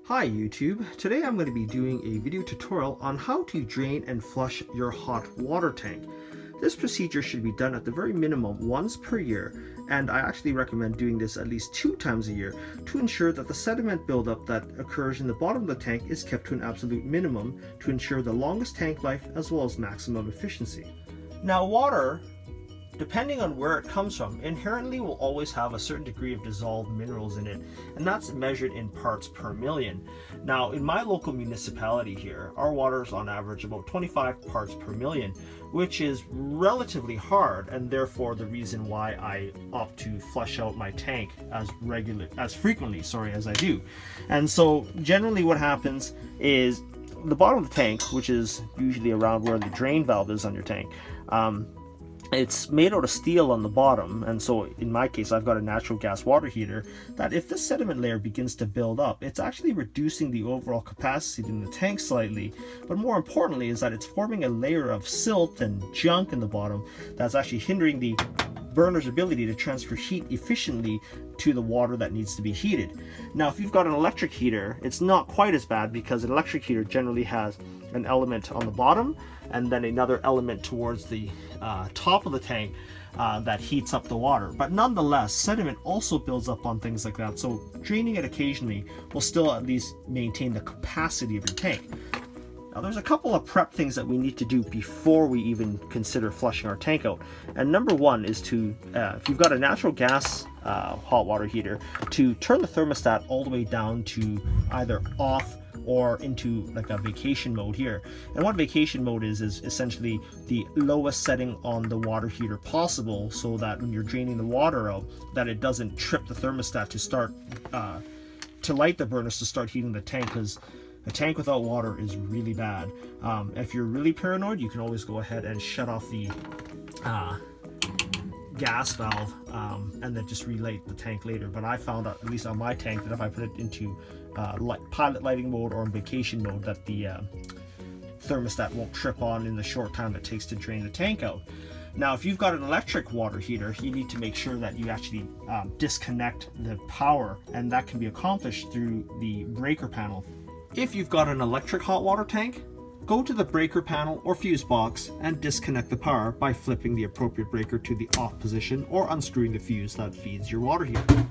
Hi YouTube, today I'm going to be doing a video tutorial on how to drain and flush your hot water tank. This procedure should be done at the very minimum once per year, and I actually recommend doing this at least 2 times a year to ensure that the sediment buildup that occurs in the bottom of the tank is kept to an absolute minimum to ensure the longest tank life as well as maximum efficiency. Now water, depending on where it comes from, inherently will always have a certain degree of dissolved minerals in it, and that's measured in parts per million. Now, in my local municipality here, our water is on average about 25 parts per million, which is relatively hard, and therefore the reason why I opt to flush out my tank as frequently as I do. And so generally what happens is the bottom of the tank, which is usually around where the drain valve is on your tank, it's made out of steel on the bottom, and so in my case I've got a natural gas water heater that if the sediment layer begins to build up, it's actually reducing the overall capacity in the tank slightly, but more importantly is that it's forming a layer of silt and junk in the bottom that's actually hindering the burner's ability to transfer heat efficiently to the water that needs to be heated. Now if you've got an electric heater, it's not quite as bad because an electric heater generally has an element on the bottom and then another element towards the top of the tank that heats up the water. But nonetheless, sediment also builds up on things like that, so draining it occasionally will still at least maintain the capacity of your tank. Now there's a couple of prep things that we need to do before we even consider flushing our tank out. And number one is to, if you've got a natural gas hot water heater, to turn the thermostat all the way down to either off or into like a vacation mode here. And what vacation mode is essentially the lowest setting on the water heater possible, so that when you're draining the water out, that it doesn't trip the thermostat to start to light the burners to start heating the tank, because a tank without water is really bad. If you're really paranoid, you can always go ahead and shut off the gas valve and then just relight the tank later. But I found out, at least on my tank, that if I put it into pilot lighting mode or in vacation mode, that the thermostat won't trip on in the short time it takes to drain the tank out. Now if you've got an electric water heater, you need to make sure that you actually disconnect the power, and that can be accomplished through the breaker panel. If you've got an electric hot water tank, go to the breaker panel or fuse box and disconnect the power by flipping the appropriate breaker to the off position or unscrewing the fuse that feeds your water heater.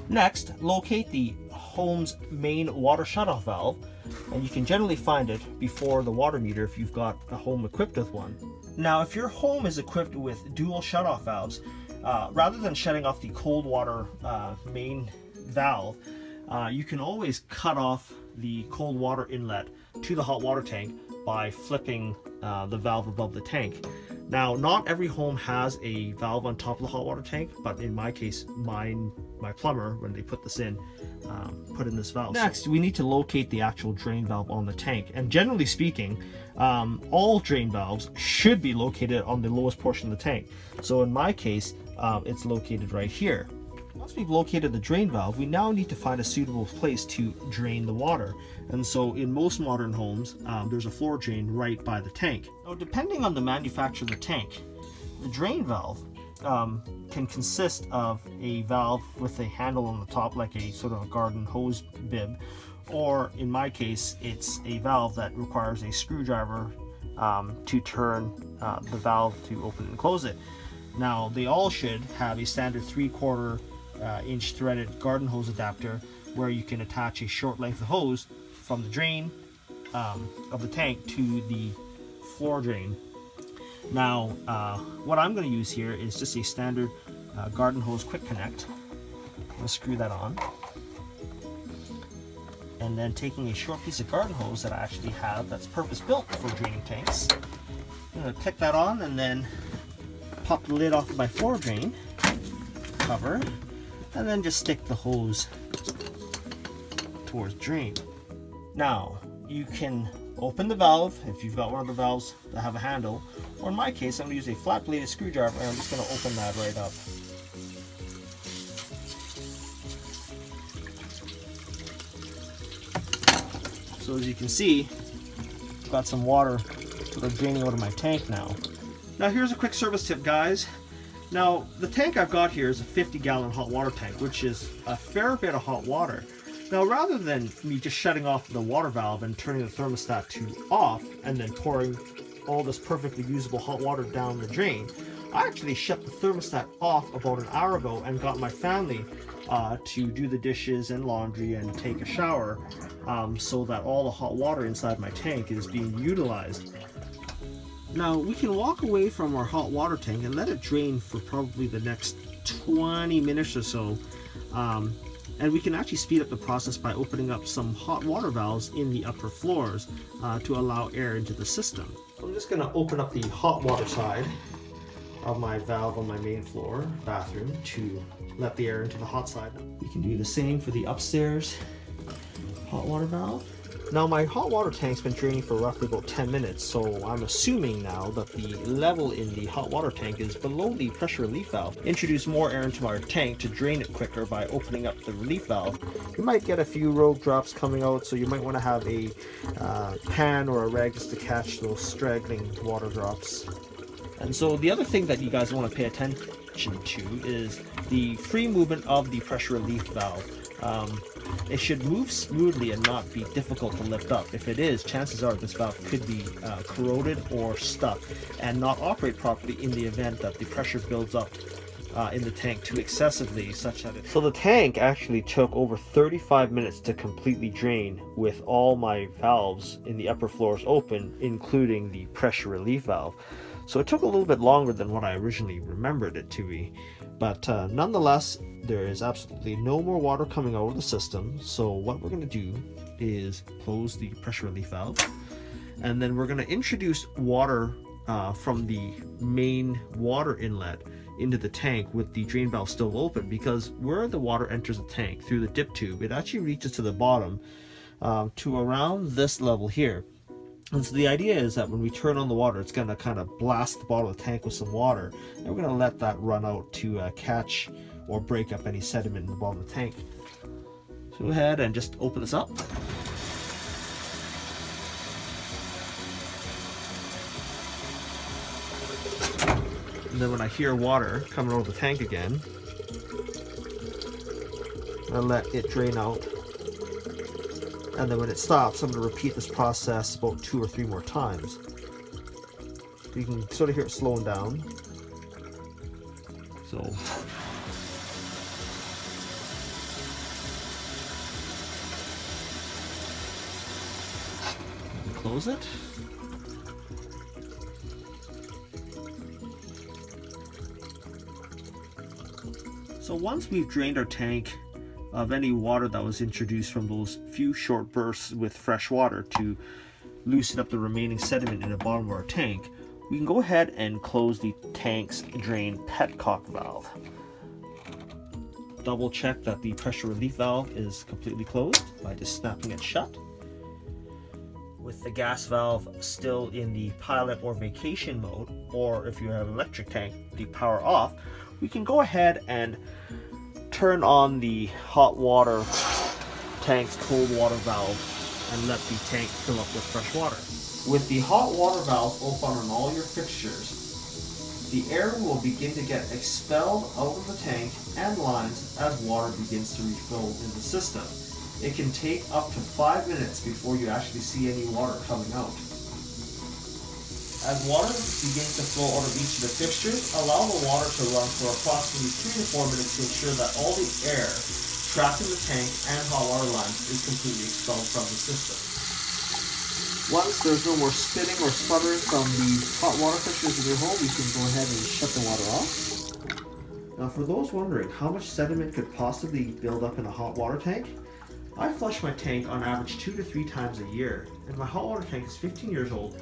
Next, locate the home's main water shutoff valve, and you can generally find it before the water meter if you've got a home equipped with one. Now, if your home is equipped with dual shutoff valves, rather than shutting off the cold water main valve, you can always cut off the cold water inlet to the hot water tank by flipping the valve above the tank. Now, not every home has a valve on top of the hot water tank, but in my case, my plumber, when they put this in, put in this valve. Next, we need to locate the actual drain valve on the tank, and generally speaking, all drain valves should be located on the lowest portion of the tank. So in my case, it's located right here. Once we've located the drain valve, we now need to find a suitable place to drain the water. And so in most modern homes, there's a floor drain right by the tank. Now, depending on the manufacturer of the tank, the drain valve can consist of a valve with a handle on the top, like a sort of a garden hose bib, or in my case, it's a valve that requires a screwdriver to turn the valve to open and close it. Now, they all should have a standard 3/4 inch threaded garden hose adapter, where you can attach a short length of hose from the drain of the tank to the floor drain. Now what I'm going to use here is just a standard garden hose quick connect. I'm going to screw that on, and then taking a short piece of garden hose that I actually have that's purpose built for draining tanks, I'm going to click that on and then pop the lid off of my floor drain cover, and then just stick the hose towards drain. Now you can open the valve if you've got one of the valves that have a handle, or in my case I'm going to use a flat bladed screwdriver, and I'm just going to open that right up. So as you can see, I've got some water sort of draining out of my tank now. Now here's a quick service tip, guys. Now the tank I've got here is a 50-gallon hot water tank, which is a fair bit of hot water. Now, rather than me just shutting off the water valve and turning the thermostat to off and then pouring all this perfectly usable hot water down the drain, I actually shut the thermostat off about an hour ago and got my family to do the dishes and laundry and take a shower, so that all the hot water inside my tank is being utilized. Now, we can walk away from our hot water tank and let it drain for probably the next 20 minutes or so. And we can actually speed up the process by opening up some hot water valves in the upper floors to allow air into the system. I'm just going to open up the hot water side of my valve on my main floor bathroom to let the air into the hot side. We can do the same for the upstairs hot water valve. Now, my hot water tank's been draining for roughly about 10 minutes, so I'm assuming now that the level in the hot water tank is below the pressure relief valve. Introduce more air into my tank to drain it quicker by opening up the relief valve. You might get a few rogue drops coming out, so you might want to have a pan or a rag just to catch those straggling water drops. And so the other thing that you guys want to pay attention to is the free movement of the pressure relief valve. It should move smoothly and not be difficult to lift up. If it is, chances are this valve could be corroded or stuck and not operate properly in the event that the pressure builds up in the tank too excessively, such that it... So the tank actually took over 35 minutes to completely drain with all my valves in the upper floors open, including the pressure relief valve. So it took a little bit longer than what I originally remembered it to be. But nonetheless, there is absolutely no more water coming out of the system. So what we're going to do is close the pressure relief valve. And then we're going to introduce water from the main water inlet into the tank with the drain valve still open, because where the water enters the tank through the dip tube, it actually reaches to the bottom to around this level here. And so the idea is that when we turn on the water, it's going to kind of blast the bottom of the tank with some water, and we're going to let that run out to catch or break up any sediment in the bottom of the tank. So go ahead and just open this up. And then when I hear water coming out of the tank again, I'll let it drain out. And then when it stops, I'm going to repeat this process about 2 or 3 more times. You can sort of hear it slowing down. So close it. So once we've drained our tank of any water that was introduced from those few short bursts with fresh water to loosen up the remaining sediment in the bottom of our tank, we can go ahead and close the tank's drain petcock valve. Double check that the pressure relief valve is completely closed by just snapping it shut. With the gas valve still in the pilot or vacation mode, or if you have an electric tank, the power off, we can go ahead and turn on the hot water tank's cold water valve and let the tank fill up with fresh water. With the hot water valve open on all your fixtures, the air will begin to get expelled out of the tank and lines as water begins to refill in the system. It can take up to 5 minutes before you actually see any water coming out. As water begins to flow out of each of the fixtures, allow the water to run for approximately 3 to 4 minutes to ensure that all the air trapped in the tank and hot water lines is completely expelled from the system. Once there's no more spitting or sputtering from the hot water fixtures in your home, you can go ahead and shut the water off. Now, for those wondering how much sediment could possibly build up in a hot water tank, I flush my tank on average 2 to 3 times a year, and my hot water tank is 15 years old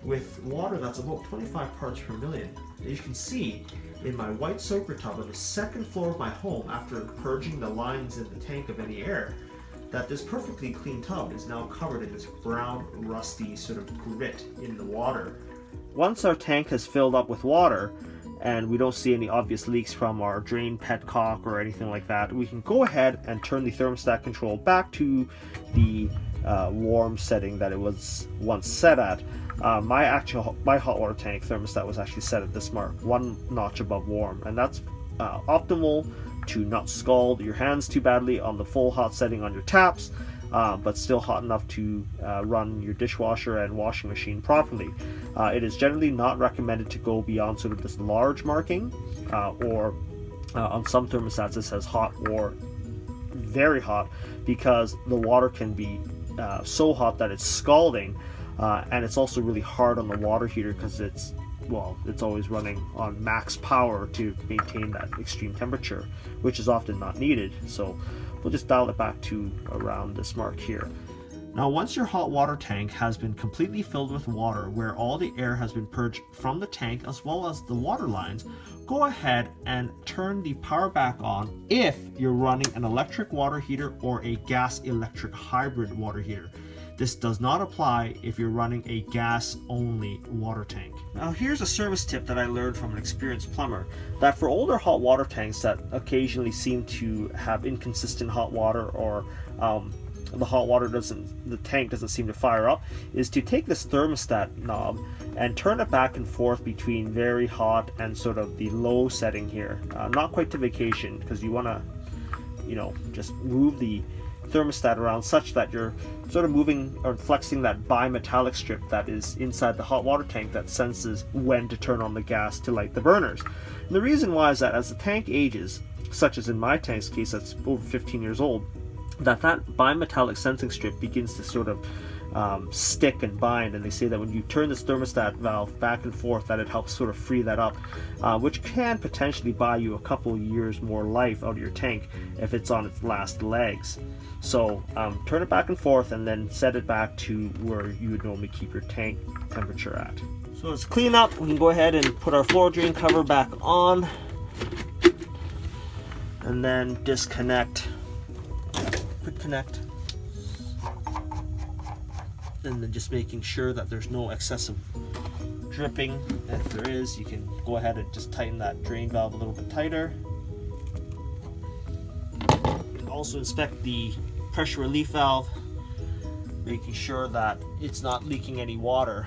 with water that's about 25 parts per million. As you can see, in my white soaker tub on the second floor of my home, after purging the lines in the tank of any air, that this perfectly clean tub is now covered in this brown, rusty sort of grit in the water. Once our tank has filled up with water, and we don't see any obvious leaks from our drain petcock or anything like that, we can go ahead and turn the thermostat control back to the warm setting that it was once set at. My hot water tank thermostat was actually set at this mark, 1 notch above warm, and that's optimal to not scald your hands too badly on the full hot setting on your taps, but still hot enough to run your dishwasher and washing machine properly. It is generally not recommended to go beyond sort of this large marking, or on some thermostats it says hot or very hot, because the water can be so hot that it's scalding, and it's also really hard on the water heater because it's always running on max power to maintain that extreme temperature, which is often not needed. So we'll just dial it back to around this mark here. Now, once your hot water tank has been completely filled with water, where all the air has been purged from the tank as well as the water lines, go ahead and turn the power back on if you're running an electric water heater or a gas electric hybrid water heater. This does not apply if you're running a gas only water tank. Now, here's a service tip that I learned from an experienced plumber, that for older hot water tanks that occasionally seem to have inconsistent hot water, or the tank doesn't seem to fire up, is to take this thermostat knob and turn it back and forth between very hot and sort of the low setting here. Not quite to vacation, because you want to, just move the thermostat around such that you're sort of moving or flexing that bimetallic strip that is inside the hot water tank that senses when to turn on the gas to light the burners. And the reason why is that as the tank ages, such as in my tank's case that's over 15 years old, that bimetallic sensing strip begins to sort of stick and bind, and they say that when you turn this thermostat valve back and forth, that it helps sort of free that up, which can potentially buy you a couple years more life out of your tank if it's on its last legs. So turn it back and forth and then set it back to where you would normally keep your tank temperature at. So let's clean up. We can go ahead and put our floor drain cover back on and then disconnect. Quick connect, and then just making sure that there's no excessive dripping. If there is, you can go ahead and just tighten that drain valve a little bit tighter. You can also inspect the pressure relief valve, making sure that it's not leaking any water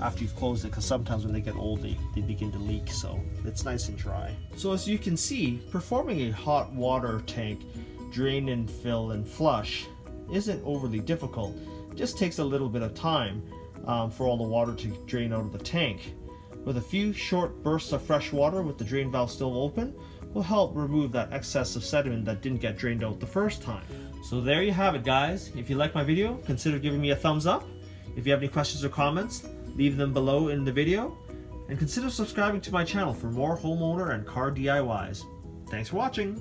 after you've closed it, because sometimes when they get old they begin to leak, so it's nice and dry. So as you can see, performing a hot water tank drain and fill and flush isn't overly difficult. It just takes a little bit of time for all the water to drain out of the tank. With a few short bursts of fresh water with the drain valve still open will help remove that excess of sediment that didn't get drained out the first time. So there you have it, guys. If you like my video, consider giving me a thumbs up. If you have any questions or comments, leave them below in the video, and consider subscribing to my channel for more homeowner and car DIYs. Thanks for watching.